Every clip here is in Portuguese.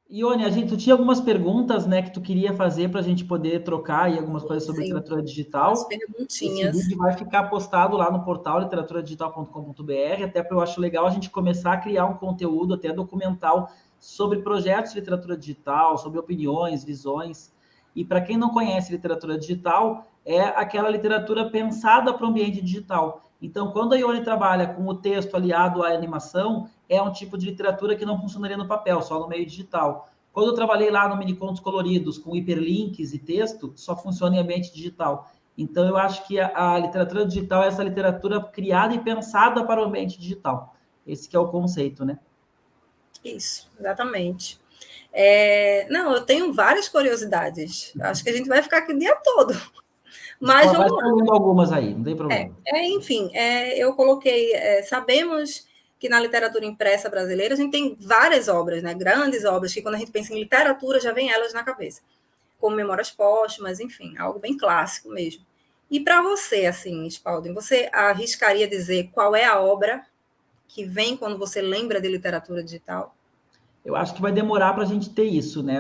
Ione, tu tinha algumas perguntas, né, que tu queria fazer para a gente poder trocar aí algumas coisas sobre Sim, literatura umas digital. Esse perguntinhas. vídeo vai ficar postado lá no portal literaturadigital.com.br, até porque eu acho legal a gente começar a criar um conteúdo até documental sobre projetos de literatura digital, sobre opiniões, visões. E para quem não conhece literatura digital, é aquela literatura pensada para o ambiente digital. Então, quando a Ione trabalha com o texto aliado à animação, é um tipo de literatura que não funcionaria no papel, só no meio digital. Quando eu trabalhei lá no Minicontos Coloridos, com hiperlinks e texto, só funciona em ambiente digital. Então, eu acho que a literatura digital é essa literatura criada e pensada para o ambiente digital. Esse que é o conceito, né? Isso, exatamente. Não, eu tenho várias curiosidades. Acho que a gente vai ficar aqui o dia todo. Mas Vai vamos lá. escolhendo algumas aí, não tem problema. Enfim, eu coloquei. Sabemos que na literatura impressa brasileira a gente tem várias obras, né? Grandes obras, que quando a gente pensa em literatura já vem elas na cabeça, como Memórias Póstumas, enfim, algo bem clássico mesmo. E para você, assim, Spalding, você arriscaria dizer qual é a obra que vem quando você lembra de literatura digital? Eu acho que vai demorar para a gente ter isso, né?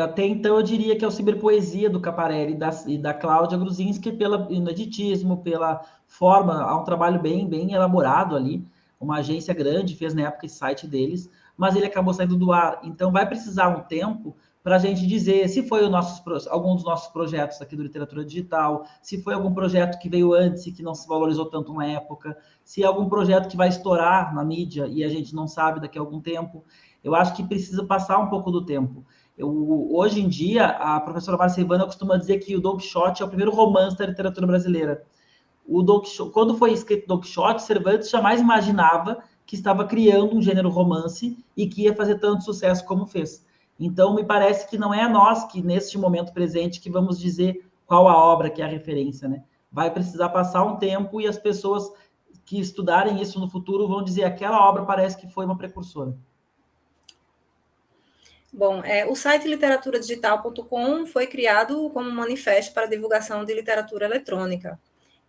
Até então eu diria que é o Ciberpoesia do Caparelli e da Cláudia Gruzinski pelo ineditismo, pela forma, há um trabalho bem elaborado ali, uma agência grande fez na época esse site deles, mas ele acabou saindo do ar. Então vai precisar um tempo para a gente dizer se foi algum dos nossos projetos aqui do Literatura Digital, se foi algum projeto que veio antes e que não se valorizou tanto na época, se é algum projeto que vai estourar na mídia e a gente não sabe daqui a algum tempo. Eu acho que precisa passar um pouco do tempo. Hoje em dia, a professora Marcia Ivana costuma dizer que o Don Quixote é o primeiro romance da literatura brasileira. Quando foi escrito Don Quixote, Cervantes jamais imaginava que estava criando um gênero romance e que ia fazer tanto sucesso como fez. Então, me parece que não é nós que, neste momento presente, que vamos dizer qual a obra que é a referência, né? Vai precisar passar um tempo e as pessoas que estudarem isso no futuro vão dizer aquela obra parece que foi uma precursora. Bom, o site literaturadigital.com foi criado como um manifesto para divulgação de literatura eletrônica.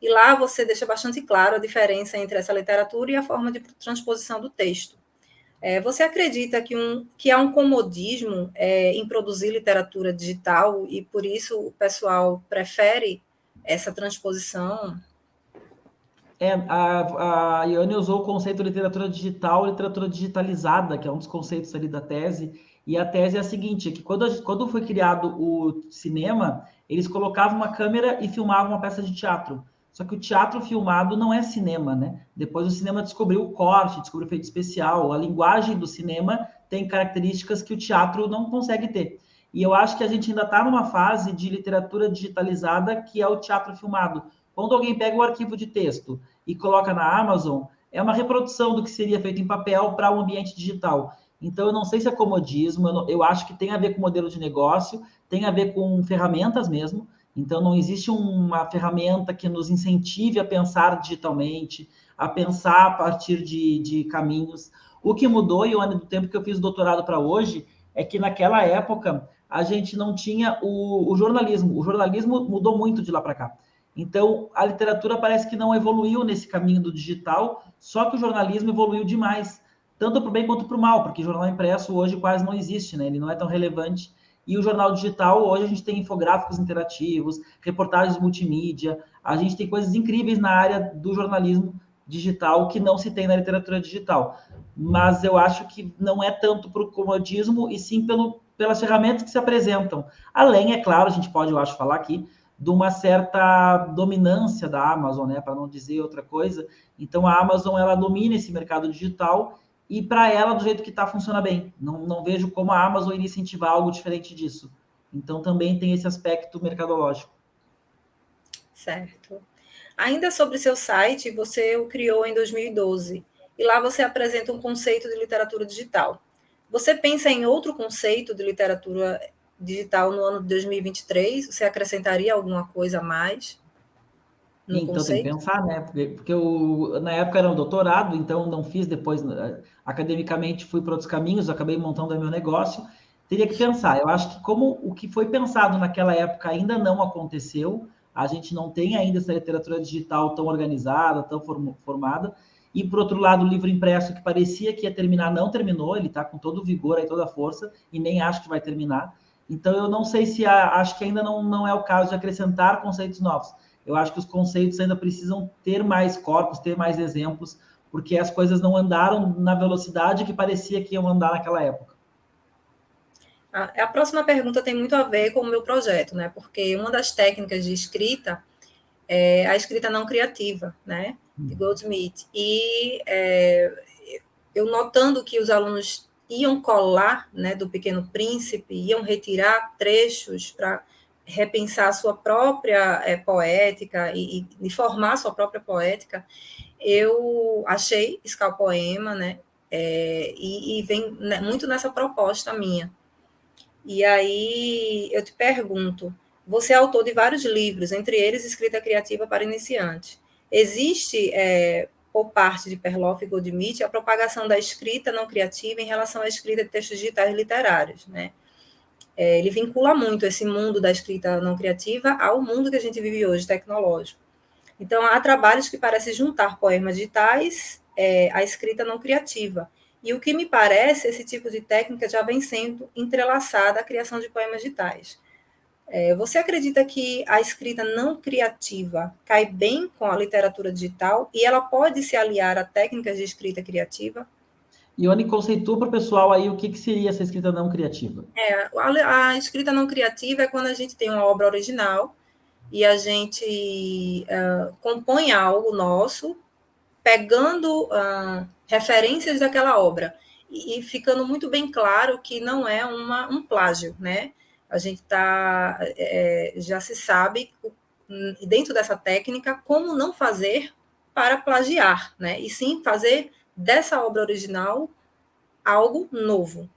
E lá você deixa bastante claro a diferença entre essa literatura e a forma de transposição do texto. Você acredita que há um comodismo em produzir literatura digital e por isso o pessoal prefere essa transposição? A Iane usou o conceito de literatura digital, literatura digitalizada, que é um dos conceitos ali da tese. E a tese é a seguinte: é que quando foi criado o cinema, eles colocavam uma câmera e filmavam uma peça de teatro. Só que o teatro filmado não é cinema, né? Depois o cinema descobriu o corte, descobriu o efeito especial. A linguagem do cinema tem características que o teatro não consegue ter. E eu acho que a gente ainda está numa fase de literatura digitalizada, que é o teatro filmado. Quando alguém pega o arquivo de texto e coloca na Amazon, é uma reprodução do que seria feito em papel para um ambiente digital. Então, eu não sei se é comodismo, eu acho que tem a ver com modelo de negócio, tem a ver com ferramentas mesmo. Então, não existe uma ferramenta que nos incentive a pensar digitalmente, a pensar a partir de caminhos. O que mudou, Ione, do tempo que eu fiz o doutorado para hoje, é que naquela época a gente não tinha o jornalismo. O jornalismo mudou muito de lá para cá. Então, a literatura parece que não evoluiu nesse caminho do digital, só que o jornalismo evoluiu demais, tanto para o bem quanto para o mal, porque jornal impresso hoje quase não existe, né? Ele não é tão relevante. E o jornal digital, hoje a gente tem infográficos interativos, reportagens multimídia, a gente tem coisas incríveis na área do jornalismo digital que não se tem na literatura digital. Mas eu acho que não é tanto para o comodismo, e sim pelas ferramentas que se apresentam. Além, é claro, a gente pode, eu acho, falar aqui, de uma certa dominância da Amazon, né, para não dizer outra coisa. Então a Amazon ela domina esse mercado digital e para ela do jeito que está funciona bem. Não vejo como a Amazon iria incentivar algo diferente disso. Então também tem esse aspecto mercadológico. Certo. Ainda sobre seu site, você o criou em 2012 e lá você apresenta um conceito de literatura digital. Você pensa em outro conceito de literatura digital no ano de 2023? Você acrescentaria alguma coisa a mais no Então tem que conceito? pensar, né? Porque eu, na época era um doutorado, então não fiz depois, academicamente fui para outros caminhos, acabei montando o meu negócio. Teria que pensar. Eu acho que como o que foi pensado naquela época ainda não aconteceu, a gente não tem ainda essa literatura digital tão organizada, tão formada. e, por outro lado, o livro impresso, que parecia que ia terminar, não terminou, ele está com todo o vigor e toda a força, e nem acho que vai terminar. Então, eu não sei se acho que ainda não é o caso de acrescentar conceitos novos. Eu acho que os conceitos ainda precisam ter mais corpos, ter mais exemplos, porque as coisas não andaram na velocidade que parecia que iam andar naquela época. A próxima pergunta tem muito a ver com o meu projeto, né? Porque uma das técnicas de escrita é a escrita não criativa, né? De Goldsmith. E eu notando que os alunos iam colar, né, do Pequeno Príncipe, iam retirar trechos para repensar a sua própria poética e formar a sua própria poética, eu achei Scalpoema, né? E vem, né, muito nessa proposta minha. E aí eu te pergunto, você é autor de vários livros, entre eles Escrita Criativa para Iniciantes. Existe, por parte de Perloff e Goldsmith, a propagação da escrita não criativa em relação à escrita de textos digitais literários, né? Ele vincula muito esse mundo da escrita não criativa ao mundo que a gente vive hoje, tecnológico. Então, há trabalhos que parecem juntar poemas digitais à escrita não criativa. E o que me parece, esse tipo de técnica já vem sendo entrelaçada à criação de poemas digitais. Você acredita que a escrita não criativa cai bem com a literatura digital e ela pode se aliar a técnicas de escrita criativa? Ione, conceitua para o pessoal aí o que seria essa escrita não criativa. A escrita não criativa é quando a gente tem uma obra original e a gente compõe algo nosso, pegando referências daquela obra e ficando muito bem claro que não é um plágio, né? A gente já se sabe, dentro dessa técnica, como não fazer para plagiar, né? E sim fazer dessa obra original algo novo,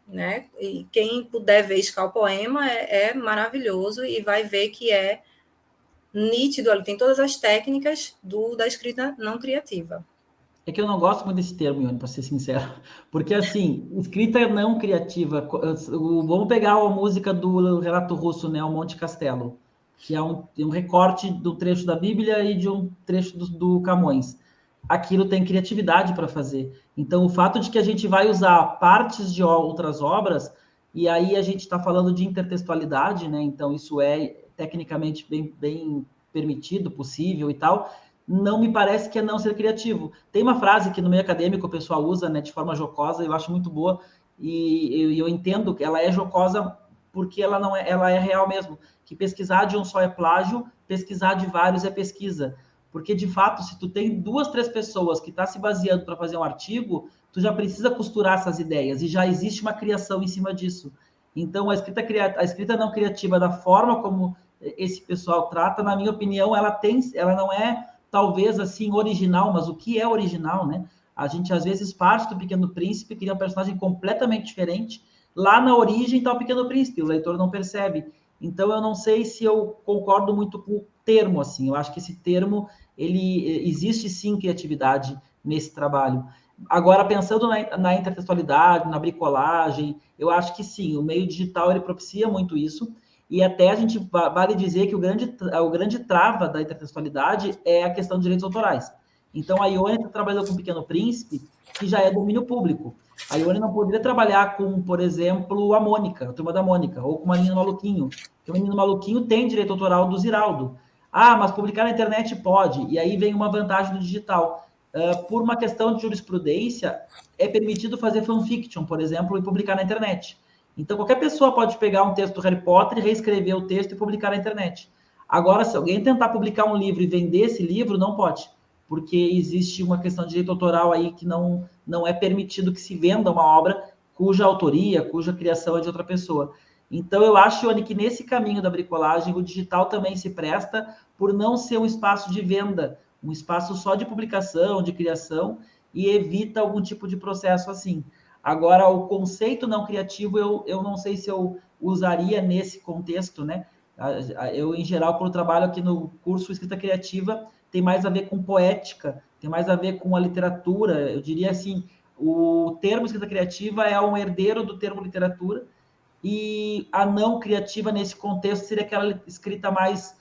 né? E quem puder ver Scalpoema é maravilhoso e vai ver que é nítido, ele tem todas as técnicas da escrita não criativa. É que eu não gosto muito desse termo, Ione, para ser sincero. Porque, assim, escrita não criativa. Vamos pegar a música do Renato Russo, né? O Monte Castelo, que é um recorte do trecho da Bíblia e de um trecho do Camões. Aquilo tem criatividade para fazer. Então, o fato de que a gente vai usar partes de outras obras, e aí a gente está falando de intertextualidade, né? Então, isso é tecnicamente bem permitido, possível e tal, não me parece que é não ser criativo. Tem uma frase que no meio acadêmico o pessoal usa, né, de forma jocosa, eu acho muito boa, e eu entendo que ela é jocosa porque ela é real mesmo, que pesquisar de um só é plágio, pesquisar de vários é pesquisa. Porque, de fato, se tu tem 2, 3 pessoas que estão se baseando para fazer um artigo, tu já precisa costurar essas ideias, e já existe uma criação em cima disso. Então, a escrita não criativa, da forma como esse pessoal trata, na minha opinião, ela não é talvez assim original, mas o que é original, né? A gente às vezes parte do Pequeno Príncipe, cria um personagem completamente diferente. Lá na origem está o Pequeno Príncipe, o leitor não percebe. Então eu não sei se eu concordo muito com o termo, assim. Eu acho que esse termo, ele existe sim criatividade nesse trabalho. Agora, pensando na intertextualidade, na bricolagem, eu acho que sim, o meio digital ele propicia muito isso. E até a gente vale dizer que o grande trava da intertextualidade é a questão de direitos autorais. Então, a Ione está trabalhando com o Pequeno Príncipe, que já é domínio público. A Ione não poderia trabalhar com, por exemplo, a Mônica, a Turma da Mônica, ou com o Menino Maluquinho, porque o Menino Maluquinho tem direito autoral do Ziraldo. Ah, mas publicar na internet pode. E aí vem uma vantagem do digital. Por uma questão de jurisprudência, é permitido fazer fanfiction, por exemplo, e publicar na internet. Então, qualquer pessoa pode pegar um texto do Harry Potter, reescrever o texto e publicar na internet. Agora, se alguém tentar publicar um livro e vender esse livro, não pode, porque existe uma questão de direito autoral aí que não é permitido que se venda uma obra cuja autoria, cuja criação é de outra pessoa. Então, eu acho, Ione, que nesse caminho da bricolagem, o digital também se presta por não ser um espaço de venda, um espaço só de publicação, de criação, e evita algum tipo de processo assim. Agora, o conceito não criativo, eu não sei se eu usaria nesse contexto, né? Eu, em geral, quando trabalho aqui no curso Escrita Criativa, tem mais a ver com poética, tem mais a ver com a literatura. Eu diria assim, o termo escrita criativa é um herdeiro do termo literatura, e a não criativa, nesse contexto, seria aquela escrita mais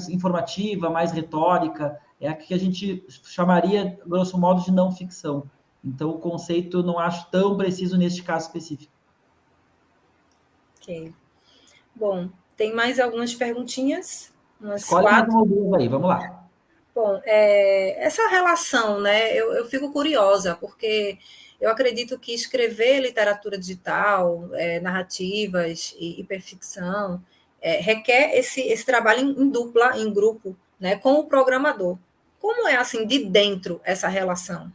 informativa, mais retórica, é a que a gente chamaria, grosso modo, de não ficção. Então, o conceito eu não acho tão preciso neste caso específico. Ok. Bom, tem mais algumas perguntinhas? Umas Escolhe mais 4. uma ou duas aí, vamos lá. Bom, essa relação, né? Eu fico curiosa, porque eu acredito que escrever literatura digital, narrativas e hiperficção, requer esse trabalho em dupla, em grupo, né, com o programador. Como é, assim, de dentro essa relação?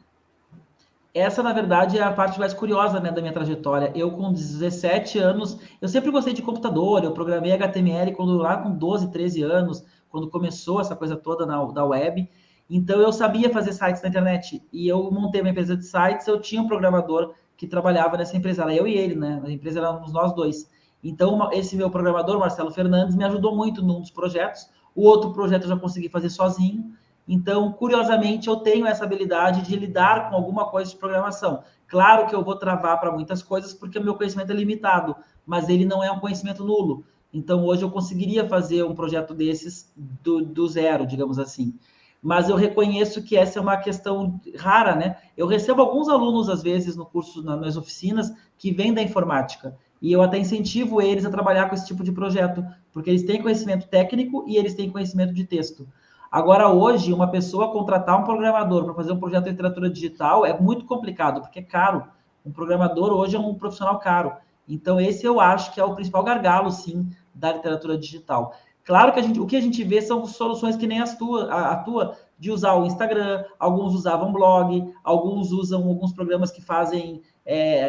Essa, na verdade, é a parte mais curiosa, né, da minha trajetória. Eu, com 17 anos, eu sempre gostei de computador, eu programei HTML quando lá com 12, 13 anos, quando começou essa coisa toda da web. Então, eu sabia fazer sites na internet. E eu montei uma empresa de sites, eu tinha um programador que trabalhava nessa empresa. Era eu e ele, né? A empresa éramos nós dois. Então, esse meu programador, Marcelo Fernandes, me ajudou muito num dos projetos. O outro projeto eu já consegui fazer sozinho. Então, curiosamente, eu tenho essa habilidade de lidar com alguma coisa de programação. Claro que eu vou travar para muitas coisas porque o meu conhecimento é limitado, mas ele não é um conhecimento nulo. Então, hoje eu conseguiria fazer um projeto desses do zero, digamos assim. Mas eu reconheço que essa é uma questão rara, né? Eu recebo alguns alunos, às vezes, no curso, nas oficinas, que vêm da informática. E eu até incentivo eles a trabalhar com esse tipo de projeto, porque eles têm conhecimento técnico e eles têm conhecimento de texto. Agora, hoje, uma pessoa contratar um programador para fazer um projeto de literatura digital é muito complicado, porque é caro. Um programador hoje é um profissional caro. Então, esse eu acho que é o principal gargalo, sim, da literatura digital. Claro que o que a gente vê são soluções que nem a tua, de usar o Instagram, alguns usavam blog, alguns usam alguns programas que fazem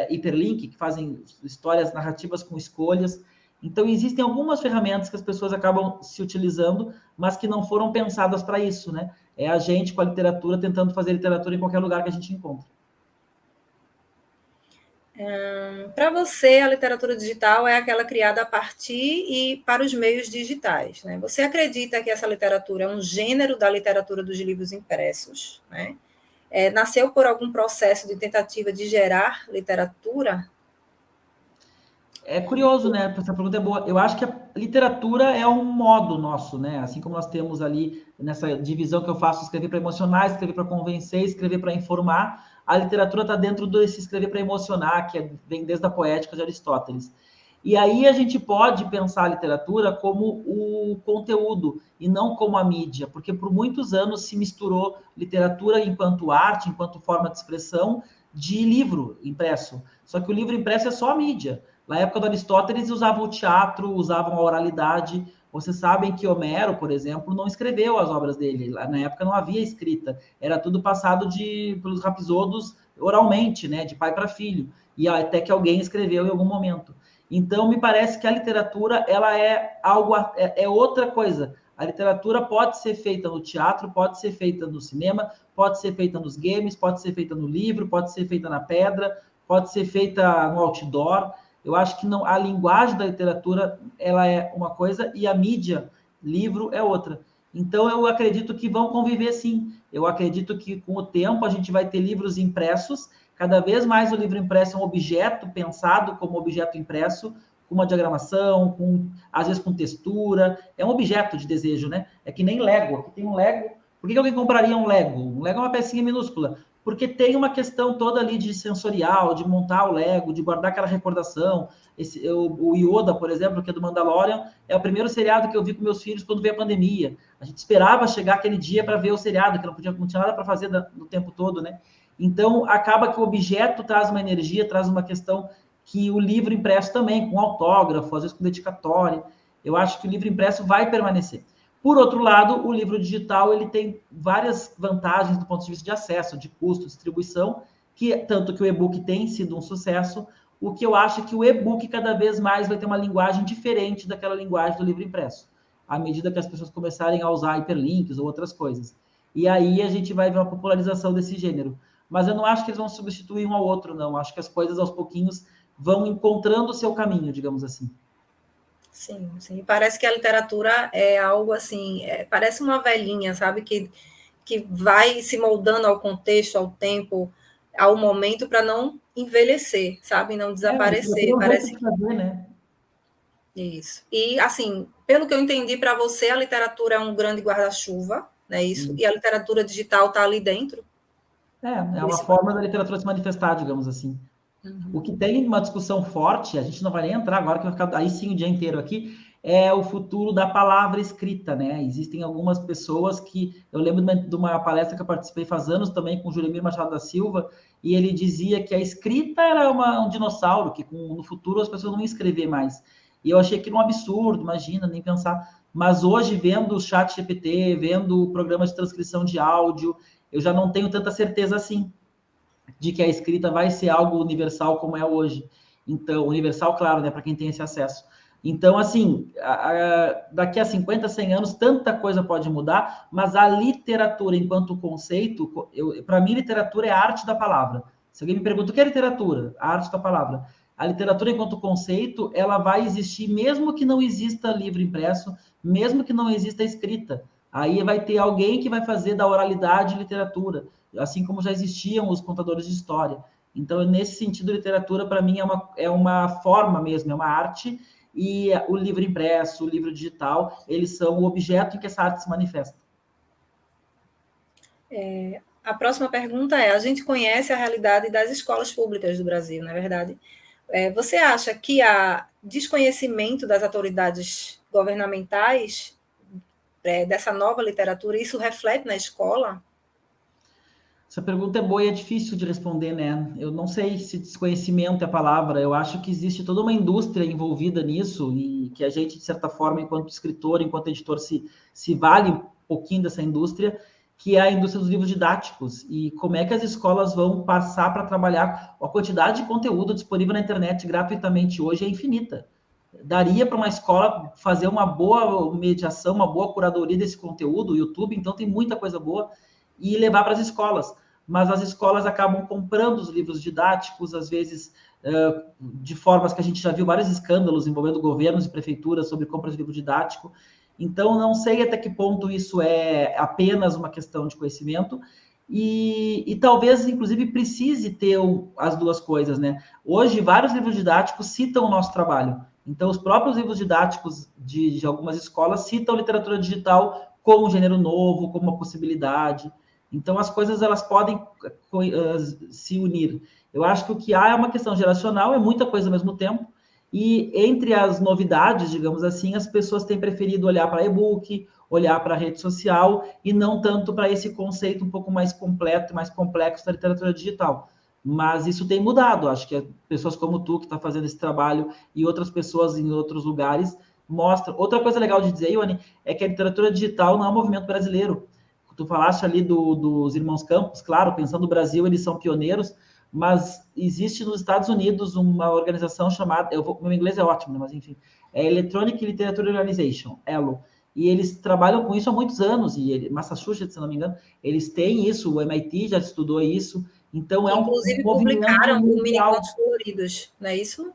hiperlink, que fazem histórias narrativas com escolhas. Então, existem algumas ferramentas que as pessoas acabam se utilizando, mas que não foram pensadas para isso, né? É a gente com a literatura tentando fazer literatura em qualquer lugar que a gente encontra. Para você, a literatura digital é aquela criada a partir e para os meios digitais, né? Você acredita que essa literatura é um gênero da literatura dos livros impressos, né? Nasceu por algum processo de tentativa de gerar literatura? É curioso, né? Essa pergunta é boa. Eu acho que a literatura é um modo nosso, né? Assim como nós temos ali nessa divisão que eu faço, escrever para emocionar, escrever para convencer, escrever para informar, a literatura está dentro desse escrever para emocionar, vem desde a poética de Aristóteles. E aí a gente pode pensar a literatura como o conteúdo e não como a mídia, porque por muitos anos se misturou literatura enquanto arte, enquanto forma de expressão, de livro impresso. Só que o livro impresso é só a mídia. Na época do Aristóteles, usavam o teatro, usavam a oralidade. Vocês sabem que Homero, por exemplo, não escreveu as obras dele. Na época não havia escrita. Era tudo passado pelos rapsodos oralmente, né, de pai para filho. E até que alguém escreveu em algum momento. Então, me parece que a literatura ela é algo, é outra coisa. A literatura pode ser feita no teatro, pode ser feita no cinema, pode ser feita nos games, pode ser feita no livro, pode ser feita na pedra, pode ser feita no outdoor. Eu acho que não, a linguagem da literatura ela é uma coisa e a mídia, livro, é outra. Então, eu acredito que vão conviver sim. Eu acredito que com o tempo a gente vai ter livros impressos. Cada vez mais o livro impresso é um objeto pensado como objeto impresso, com uma diagramação, às vezes com textura. É um objeto de desejo, né? É que nem Lego. Aqui tem um Lego. Por que alguém compraria um Lego? Um Lego é uma pecinha minúscula, porque tem uma questão toda ali de sensorial, de montar o Lego, de guardar aquela recordação. O Yoda, por exemplo, que é do Mandalorian, é o primeiro seriado que eu vi com meus filhos quando veio a pandemia. A gente esperava chegar aquele dia para ver o seriado, que não tinha nada para fazer no tempo todo, né? Então, acaba que o objeto traz uma energia, traz uma questão que o livro impresso também, com autógrafo, às vezes com dedicatória. Eu acho que o livro impresso vai permanecer. Por outro lado, o livro digital ele tem várias vantagens do ponto de vista de acesso, de custo, distribuição, que tanto que o e-book tem sido um sucesso, o que eu acho é que o e-book cada vez mais vai ter uma linguagem diferente daquela linguagem do livro impresso, à medida que as pessoas começarem a usar hiperlinks ou outras coisas. E aí a gente vai ver uma popularização desse gênero. Mas eu não acho que eles vão substituir um ao outro, não. Acho que as coisas aos pouquinhos vão encontrando o seu caminho, digamos assim. Sim, sim. Parece que a literatura é algo assim, parece uma velhinha, sabe? Que vai se moldando ao contexto, ao tempo, ao momento, para não envelhecer, sabe? Não desaparecer. É um jeito Parece de fazer, né? isso. E, assim, pelo que eu entendi, para você, a literatura é um grande guarda-chuva, não é isso? E a literatura digital está ali dentro. É uma forma da literatura se manifestar, digamos assim. O que tem uma discussão forte, a gente não vai nem entrar agora, que vai ficar aí sim o dia inteiro aqui, é o futuro da palavra escrita, né? Existem algumas pessoas que... Eu lembro de uma palestra que eu participei faz anos também com o Juremir Machado da Silva, e ele dizia que a escrita era um dinossauro, que no futuro as pessoas não iam escrever mais. E eu achei aquilo um absurdo, imagina, nem pensar. Mas hoje, vendo o chat GPT, vendo o programa de transcrição de áudio, eu já não tenho tanta certeza assim de que a escrita vai ser algo universal como é hoje. Então, universal, claro, né, para quem tem esse acesso. Então, assim, daqui a 50, 100 anos, tanta coisa pode mudar, mas a literatura, enquanto conceito, para mim, literatura é a arte da palavra. Se alguém me pergunta o que é literatura, a arte da palavra. A literatura, enquanto conceito, ela vai existir mesmo que não exista livro impresso, mesmo que não exista escrita. Aí vai ter alguém que vai fazer da oralidade literatura, assim como já existiam os contadores de história. Então, nesse sentido, literatura, para mim, é uma forma mesmo, é uma arte, e o livro impresso, o livro digital, eles são o objeto em que essa arte se manifesta. A próxima pergunta é: a gente conhece a realidade das escolas públicas do Brasil, não é verdade? Você acha que há desconhecimento das autoridades governamentais dessa nova literatura, isso reflete na escola? Essa pergunta é boa e é difícil de responder, né? Eu não sei se desconhecimento é a palavra. Eu acho que existe toda uma indústria envolvida nisso e que a gente, de certa forma, enquanto escritor, enquanto editor, se vale um pouquinho dessa indústria, que é a indústria dos livros didáticos. E como é que as escolas vão passar para trabalhar? A quantidade de conteúdo disponível na internet gratuitamente hoje é infinita. Daria para uma escola fazer uma boa mediação, uma boa curadoria desse conteúdo, o YouTube, então tem muita coisa boa, e levar para as escolas. Mas as escolas acabam comprando os livros didáticos, às vezes de formas que a gente já viu vários escândalos envolvendo governos e prefeituras sobre compra de livro didático. Então, não sei até que ponto isso é apenas uma questão de conhecimento e talvez, inclusive, precise ter as duas coisas, né? Hoje, vários livros didáticos citam o nosso trabalho. Então, os próprios livros didáticos de algumas escolas citam literatura digital como um gênero novo, como uma possibilidade. Então, as coisas elas podem se unir. Eu acho que o que há é uma questão geracional, é muita coisa ao mesmo tempo, e entre as novidades, digamos assim, as pessoas têm preferido olhar para e-book, olhar para a rede social, e não tanto para esse conceito um pouco mais completo, mais complexo da literatura digital. Mas isso tem mudado, acho que pessoas como tu, que está fazendo esse trabalho, e outras pessoas em outros lugares, mostram. Outra coisa legal de dizer, Ione, é que a literatura digital não é um movimento brasileiro. Tu falaste ali dos Irmãos Campos, claro, pensando no Brasil, eles são pioneiros, mas existe nos Estados Unidos uma organização chamada, meu inglês é ótimo, mas enfim, é Electronic Literature Organization, ELO, e eles trabalham com isso há muitos anos, e Massachusetts, se não me engano, eles têm isso, o MIT já estudou isso, então é Inclusive, um movimento publicaram o Mini mundial. Contos Coloridos, não é isso?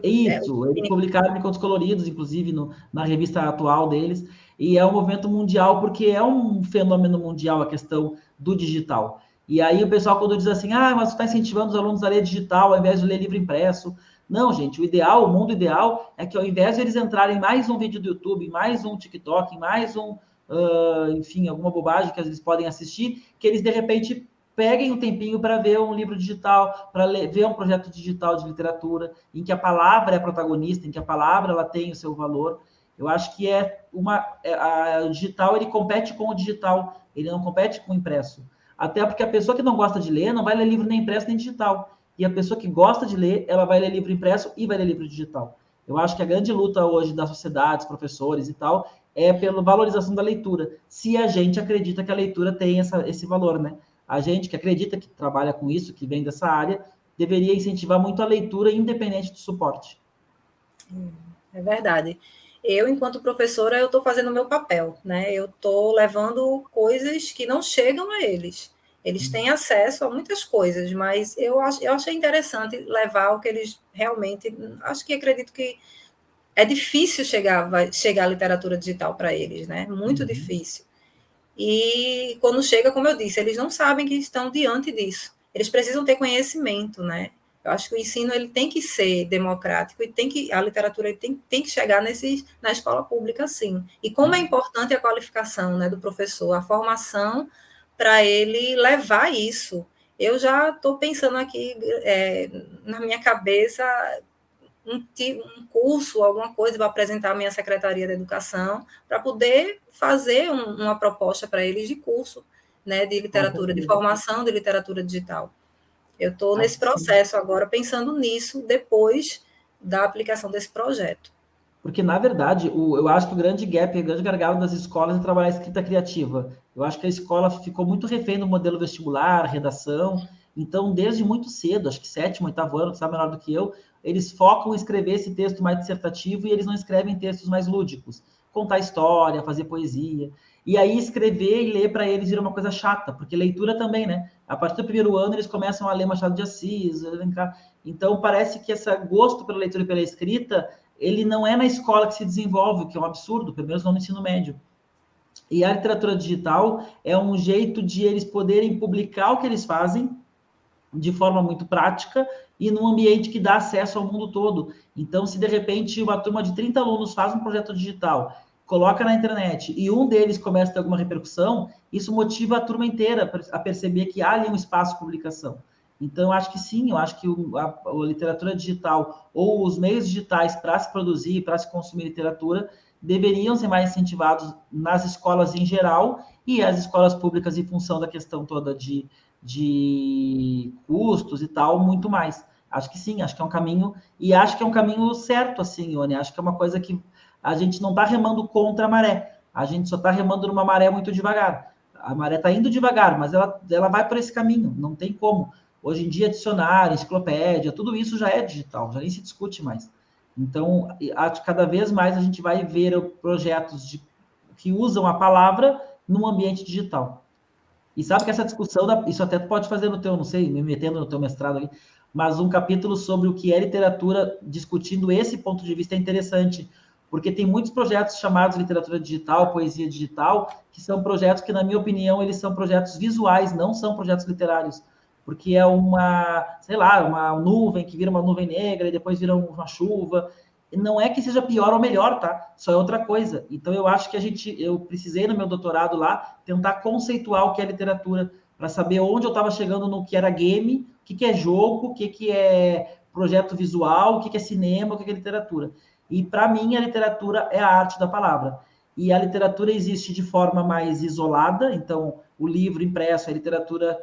Isso, eles publicaram Mini Contos Coloridos, inclusive, na revista atual deles, e é um movimento mundial, porque é um fenômeno mundial a questão do digital. E aí o pessoal, quando diz assim, mas você está incentivando os alunos a ler digital ao invés de ler livro impresso. Não, gente, o mundo ideal é que ao invés de eles entrarem em mais um vídeo do YouTube, em mais um TikTok, em mais enfim, alguma bobagem que eles podem assistir, que eles, de repente, peguem um tempinho para ver um livro digital, para ver um projeto digital de literatura, em que a palavra é protagonista, em que a palavra ela tem o seu valor. Eu acho que o digital, ele compete com o digital, ele não compete com o impresso. Até porque a pessoa que não gosta de ler não vai ler livro nem impresso nem digital. E a pessoa que gosta de ler, ela vai ler livro impresso e vai ler livro digital. Eu acho que a grande luta hoje das sociedades, professores e tal, é pela valorização da leitura. Se a gente acredita que a leitura tem esse valor, né? A gente que acredita que trabalha com isso, que vem dessa área, deveria incentivar muito a leitura independente do suporte. É verdade. Eu, enquanto professora, eu estou fazendo o meu papel, né? Eu estou levando coisas que não chegam a eles. Eles têm acesso a muitas coisas, mas eu achei interessante levar o que eles realmente... acredito que é difícil chegar a literatura digital para eles, né? Muito difícil. E quando chega, como eu disse, eles não sabem que estão diante disso. Eles precisam ter conhecimento, né? Eu acho que o ensino ele tem que ser democrático e a literatura ele tem que chegar na escola pública, sim. E como é importante a qualificação, né, do professor, a formação para ele levar isso. Eu já estou pensando aqui na minha cabeça um curso, alguma coisa para apresentar à minha Secretaria da Educação, para poder fazer uma proposta para eles de curso, né, de literatura, de formação de literatura digital. Eu estou nesse processo agora, pensando nisso, depois da aplicação desse projeto. Porque, na verdade, eu acho que o grande gap, o grande gargalo das escolas é trabalhar a escrita criativa. Eu acho que a escola ficou muito refém do modelo vestibular, redação. Então, desde muito cedo, acho que 7º, 8º ano, que sabe melhor do que eu, eles focam em escrever esse texto mais dissertativo e eles não escrevem textos mais lúdicos. Contar história, fazer poesia. E aí, escrever e ler para eles vira uma coisa chata, porque leitura também, né? A partir do 1º ano, eles começam a ler Machado de Assis. Então, parece que esse gosto pela leitura e pela escrita ele não é na escola que se desenvolve, que é um absurdo, pelo menos não no ensino médio. E a literatura digital é um jeito de eles poderem publicar o que eles fazem de forma muito prática e num ambiente que dá acesso ao mundo todo. Então, se de repente uma turma de 30 alunos faz um projeto digital, coloca na internet e um deles começa a ter alguma repercussão, isso motiva a turma inteira a perceber que há ali um espaço de publicação. Então, eu acho que sim, eu acho que a literatura digital ou os meios digitais para se produzir, para se consumir literatura, deveriam ser mais incentivados nas escolas em geral e as escolas públicas, em função da questão toda de custos e tal, muito mais. Acho que sim, acho que é um caminho, e acho que é um caminho certo, assim, Ione, acho que é uma coisa que a gente não está remando contra a maré, a gente só está remando numa maré muito devagar. A maré está indo devagar, mas ela vai por esse caminho, não tem como. Hoje em dia, dicionário, enciclopédia, tudo isso já é digital, já nem se discute mais. Então, cada vez mais a gente vai ver projetos que usam a palavra no ambiente digital. E sabe que essa discussão, isso até pode fazer no teu, não sei, me metendo no teu mestrado aí, mas um capítulo sobre o que é literatura, discutindo esse ponto de vista é interessante, porque tem muitos projetos chamados literatura digital, poesia digital, que são projetos que, na minha opinião, eles são projetos visuais, não são projetos literários, porque é uma nuvem que vira uma nuvem negra e depois vira uma chuva. Não é que seja pior ou melhor, tá? Só é outra coisa. Então, eu acho que eu precisei, no meu doutorado lá, tentar conceituar o que é literatura, para saber onde eu estava chegando no que era game, o que é jogo, o que é projeto visual, o que é cinema, o que é literatura. E, para mim, a literatura é a arte da palavra. E a literatura existe de forma mais isolada, então, o livro impresso é literatura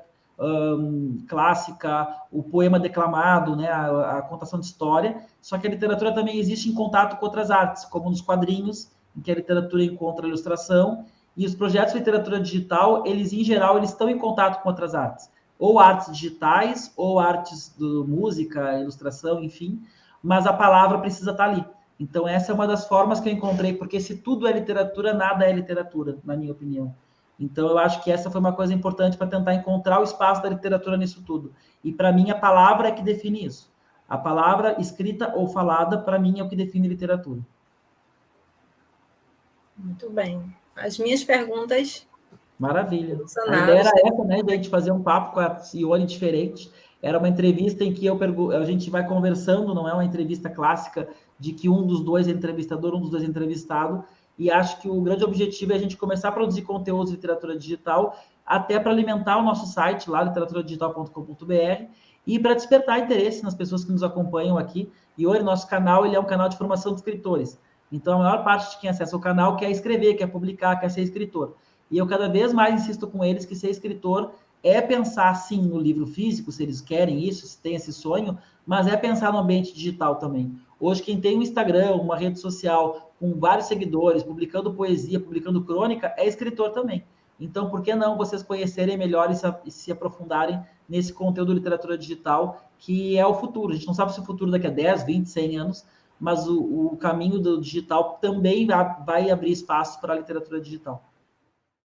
clássica, o poema declamado, né, a contação de história, só que a literatura também existe em contato com outras artes, como nos quadrinhos, em que a literatura encontra a ilustração, e os projetos de literatura digital, em geral, eles estão em contato com outras artes, ou artes digitais, ou artes de música, ilustração, enfim, mas a palavra precisa estar ali. Então, essa é uma das formas que eu encontrei, porque se tudo é literatura, nada é literatura, na minha opinião. Então, eu acho que essa foi uma coisa importante para tentar encontrar o espaço da literatura nisso tudo. E, para mim, a palavra é que define isso. A palavra escrita ou falada, para mim, é o que define literatura. Muito bem. As minhas perguntas... Maravilha. A ideia era essa, né, de a gente fazer um papo com a Ione diferente. Era uma entrevista em que a gente vai conversando, não é uma entrevista clássica de que um dos dois é entrevistador, um dos dois é entrevistado. E acho que o grande objetivo é a gente começar a produzir conteúdos de literatura digital, até para alimentar o nosso site lá, literaturadigital.com.br, e para despertar interesse nas pessoas que nos acompanham aqui. E hoje, nosso canal ele é um canal de formação de escritores. Então, a maior parte de quem acessa o canal quer escrever, quer publicar, quer ser escritor. E eu cada vez mais insisto com eles que ser escritor é pensar, sim, no livro físico, se eles querem isso, se tem esse sonho, mas é pensar no ambiente digital também. Hoje, quem tem um Instagram, uma rede social com vários seguidores, publicando poesia, publicando crônica, é escritor também. Então, por que não vocês conhecerem melhor e se aprofundarem nesse conteúdo de literatura digital, que é o futuro. A gente não sabe se o futuro daqui a 10, 20, 100 anos, mas o caminho do digital também vai abrir espaço para a literatura digital.